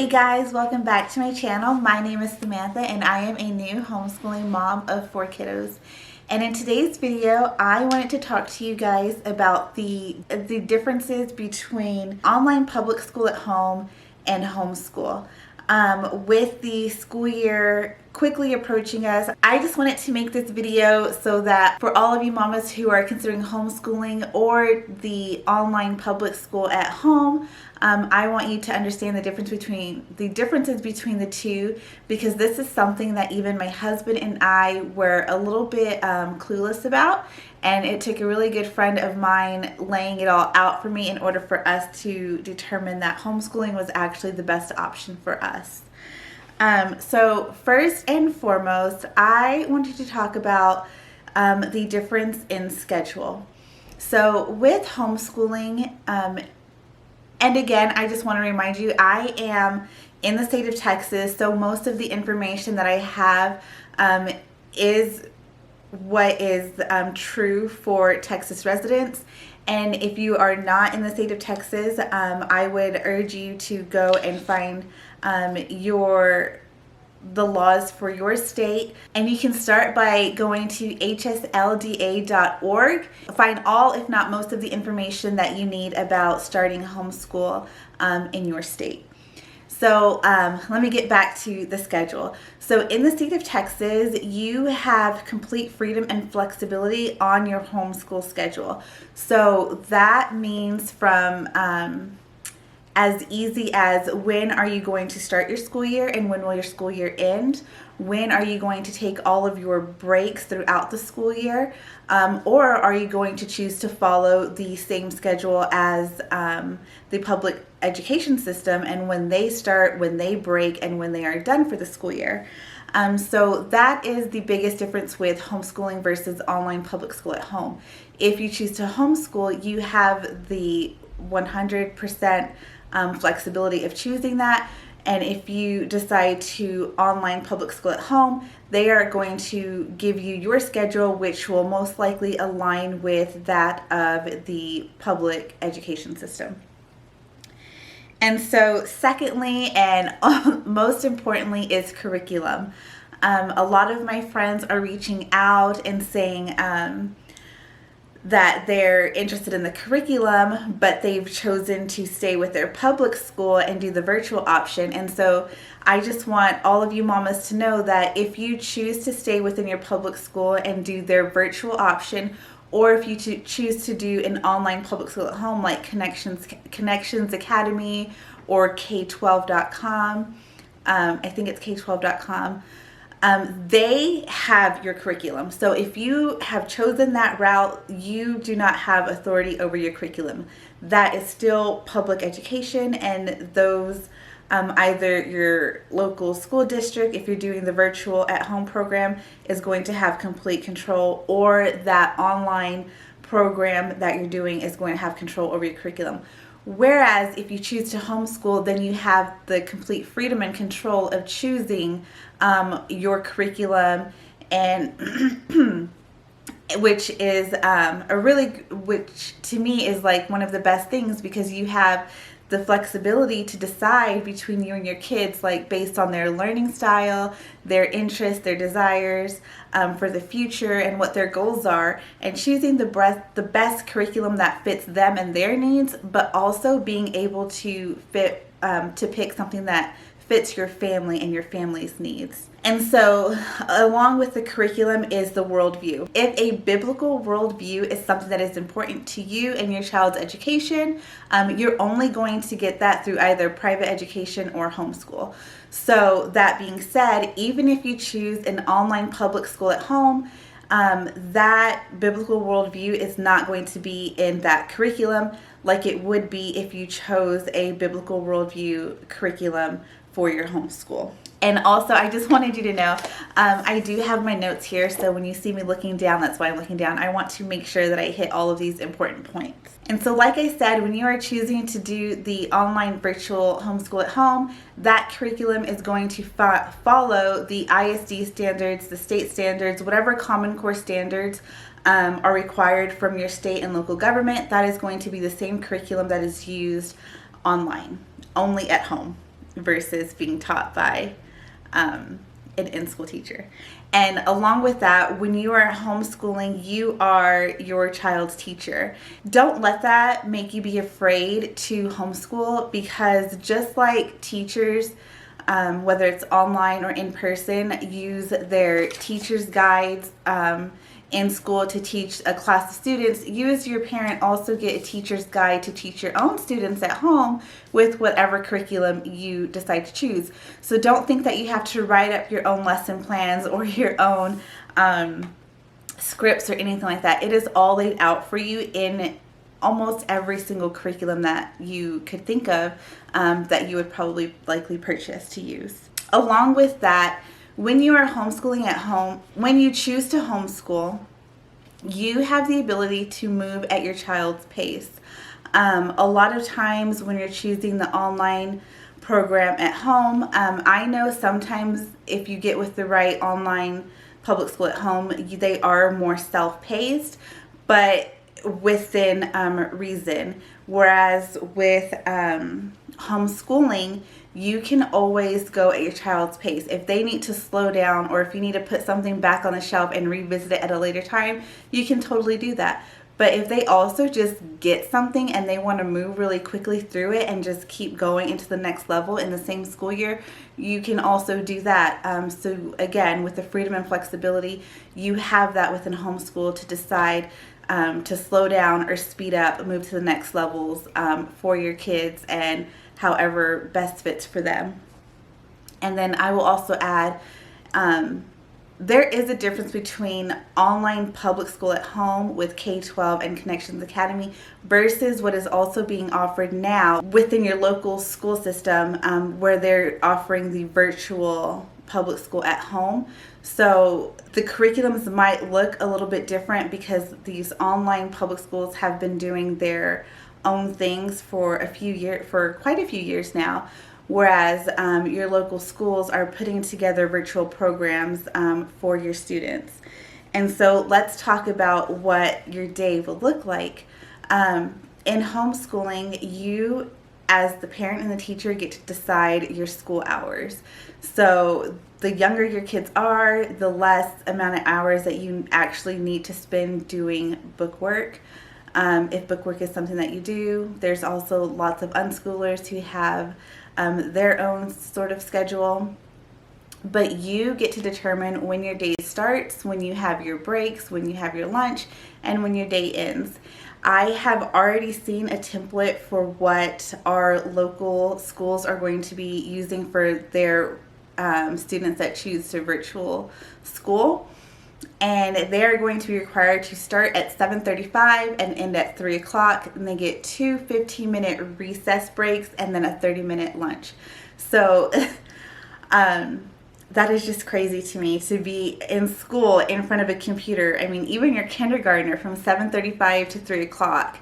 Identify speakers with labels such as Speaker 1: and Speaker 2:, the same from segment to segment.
Speaker 1: guys, welcome back to my channel. My name is Samantha and I am a new homeschooling mom of 4 kiddos. And in today's video, I wanted to talk to you guys about the differences between online public school at home and homeschool. With the school year quickly approaching us, I just wanted to make this video so that for all of you mamas who are considering homeschooling or the online public school at home, I want you to understand the differences between the two, because this is something that even my husband and I were a little bit clueless about, and it took a really good friend of mine laying it all out for me in order for us to determine that homeschooling was actually the best option for us. So first and foremost, I wanted to talk about the difference in schedule. So with homeschooling, and again, I just want to remind you, I am in the state of Texas, so most of the information that I have is what is true for Texas residents. And if you are not in the state of Texas, I would urge you to go and find the laws for your state, and you can start by going to hslda.org. Find all, if not most, of the information that you need about starting homeschool in your state. So let me get back to the schedule. So in the state of Texas, you have complete freedom and flexibility on your homeschool schedule. So that means from as easy as when are you going to start your school year and when will your school year end? When are you going to take all of your breaks throughout the school year? Or are you going to choose to follow the same schedule as the public education system, and when they start, when they break, and when they are done for the school year? So that is the biggest difference with homeschooling versus online public school at home. If you choose to homeschool, you have the 100% flexibility of choosing that. And if you decide to online public school at home, they are going to give you your schedule, which will most likely align with that of the public education system. And so secondly, and most importantly, is curriculum. A lot of my friends are reaching out and saying that they're interested in the curriculum, but they've chosen to stay with their public school and do the virtual option. And so I just want all of you mamas to know that if you choose to stay within your public school and do their virtual option, or if you choose to do an online public school at home like Connections Academy or K12.com, I think it's K12.com, they have your curriculum. So if you have chosen that route, you do not have authority over your curriculum. That is still public education, and those either your local school district, if you're doing the virtual at home program, is going to have complete control, or that online program that you're doing is going to have control over your curriculum. Whereas if you choose to homeschool, then you have the complete freedom and control of choosing your curriculum, and which to me is like one of the best things, because you have the flexibility to decide between you and your kids, like based on their learning style, their interests, their desires for the future, and what their goals are, and choosing the best curriculum that fits them and their needs, but also being able to pick something that fits your family and your family's needs. And so along with the curriculum is the worldview. If a biblical worldview is something that is important to you and your child's education, you're only going to get that through either private education or homeschool. So that being said, even if you choose an online public school at home, that biblical worldview is not going to be in that curriculum like it would be if you chose a biblical worldview curriculum for your homeschool. And also, I just wanted you to know, I do have my notes here, so when you see me looking down, that's why I'm looking down. I want to make sure that I hit all of these important points. And so like I said, when you are choosing to do the online virtual homeschool at home, that curriculum is going to follow the ISD standards, the state standards, whatever Common Core standards are required from your state and local government. That is going to be the same curriculum that is used online, only at home. versus being taught by an in-school teacher. And along with that, when you are homeschooling, you are your child's teacher. Don't let that make you be afraid to homeschool, because just like teachers, whether it's online or in person, use their teacher's guides in school to teach a class of students, you as your parent also get a teacher's guide to teach your own students at home with whatever curriculum you decide to choose. So don't think that you have to write up your own lesson plans or your own scripts or anything like that. It is all laid out for you in almost every single curriculum that you could think of that you would probably likely purchase to use. Along with that, when you are homeschooling at home, when you choose to homeschool, you have the ability to move at your child's pace. A lot of times when you're choosing the online program at home, I know sometimes if you get with the right online public school at home, they are more self-paced, but within reason. Whereas with homeschooling, you can always go at your child's pace. If they need to slow down, or if you need to put something back on the shelf and revisit it at a later time, you can totally do that. But if they also just get something and they want to move really quickly through it and just keep going into the next level in the same school year, you can also do that. So again, with the freedom and flexibility, you have that within homeschool to decide to slow down or speed up, move to the next levels for your kids, and however best fits for them. And then I will also add, there is a difference between online public school at home with K-12 and Connections Academy versus what is also being offered now within your local school system, where they're offering the virtual public school at home. So the curriculums might look a little bit different because these online public schools have been doing their own things for quite a few years now, whereas your local schools are putting together virtual programs for your students. And so let's talk about what your day will look like. In homeschooling, you as the parent and the teacher get to decide your school hours. So the younger your kids are, the less amount of hours that you actually need to spend doing book work. If book work is something that you do, there's also lots of unschoolers who have their own sort of schedule. But you get to determine when your day starts, when you have your breaks, when you have your lunch, and when your day ends. I have already seen a template for what our local schools are going to be using for their students that choose to virtual school. And they're going to be required to start at 7:35 and end at 3 o'clock. And they get 2 15-minute recess breaks and then a 30-minute lunch. So that is just crazy to me, to be in school in front of a computer. I mean, even your kindergartner from 7:35 to 3 o'clock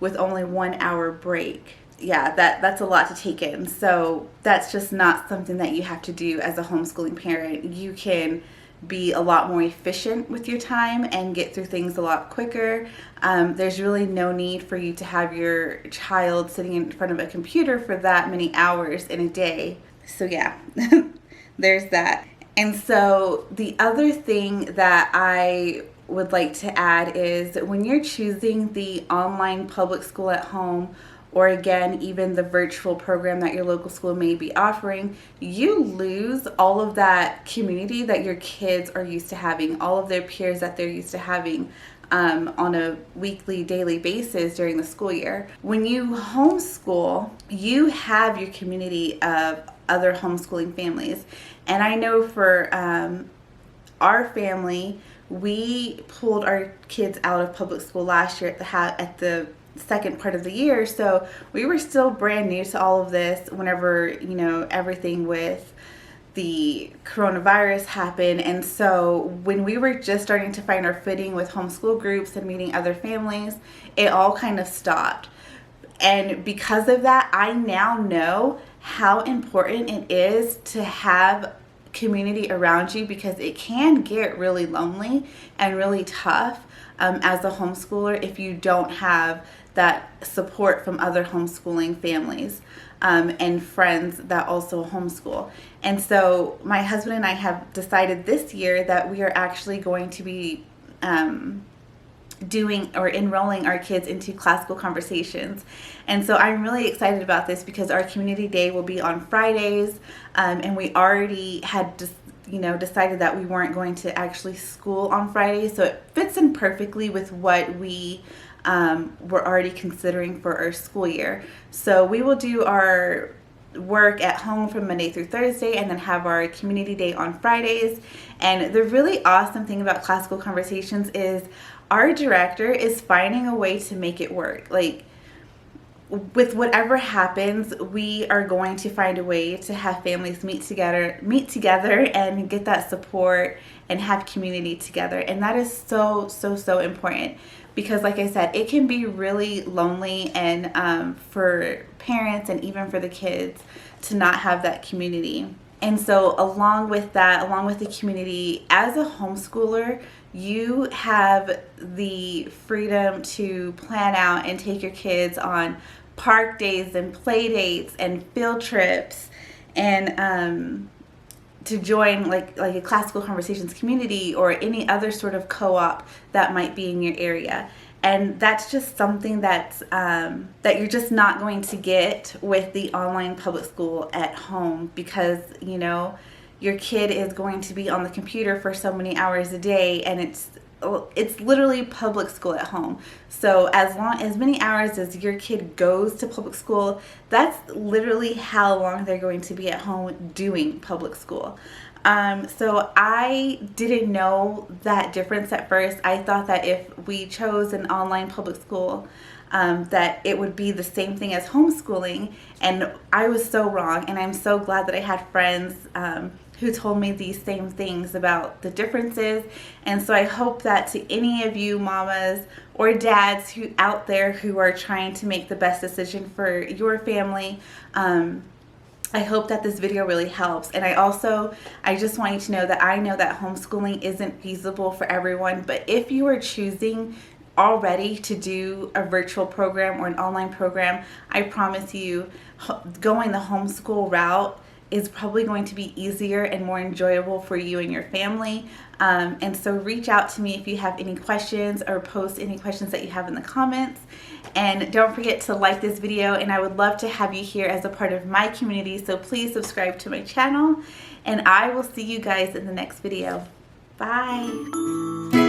Speaker 1: with only 1 hour break. Yeah, that's a lot to take in. So that's just not something that you have to do as a homeschooling parent. You can be a lot more efficient with your time and get through things a lot quicker. There's really no need for you to have your child sitting in front of a computer for that many hours in a day. So yeah, there's that. And so the other thing that I would like to add is when you're choosing the online public school at home, or again, even the virtual program that your local school may be offering, you lose all of that community that your kids are used to having, all of their peers that they're used to having on a weekly, daily basis during the school year. When you homeschool, you have your community of other homeschooling families. And I know for our family, we pulled our kids out of public school last year at the second part of the year, so we were still brand new to all of this whenever everything with the coronavirus happened. And so when we were just starting to find our footing with homeschool groups and meeting other families, it all kind of stopped. And because of that, I now know how important it is to have community around you, because it can get really lonely and really tough as a homeschooler if you don't have that support from other homeschooling families and friends that also homeschool. And so my husband and I have decided this year that we are actually going to be doing or enrolling our kids into classical conversations. And so I'm really excited about this because our community day will be on Fridays, and we already had just decided that we weren't going to actually school on Fridays, so it fits in perfectly with what we were already considering for our school year. So we will do our work at home from Monday through Thursday and then have our community day on Fridays. And the really awesome thing about classical conversations is our director is finding a way to make it work. Like, with whatever happens, we are going to find a way to have families meet together and get that support and have community together. And that is so important, because like I said, it can be really lonely and for parents and even for the kids to not have that community. And so along with the community, as a homeschooler, you have the freedom to plan out and take your kids on park days and play dates and field trips, and to join like a classical conversations community or any other sort of co-op that might be in your area. And that's just something that's that you're just not going to get with the online public school at home, because your kid is going to be on the computer for so many hours a day, and it's literally public school at home. So as many hours as your kid goes to public school, that's literally how long they're going to be at home doing public school. So I didn't know that difference at first. I thought that if we chose an online public school, that it would be the same thing as homeschooling, and I was so wrong. And I'm so glad that I had friends who told me these same things about the differences. And so I hope that to any of you mamas or dads who out there who are trying to make the best decision for your family, I hope that this video really helps. And I just want you to know that I know that homeschooling isn't feasible for everyone, but if you are choosing already to do a virtual program or an online program, I promise you going the homeschool route is probably going to be easier and more enjoyable for you and your family. And so reach out to me if you have any questions, or post any questions that you have in the comments. And don't forget to like this video, and I would love to have you here as a part of my community, so please subscribe to my channel, and I will see you guys in the next video. Bye.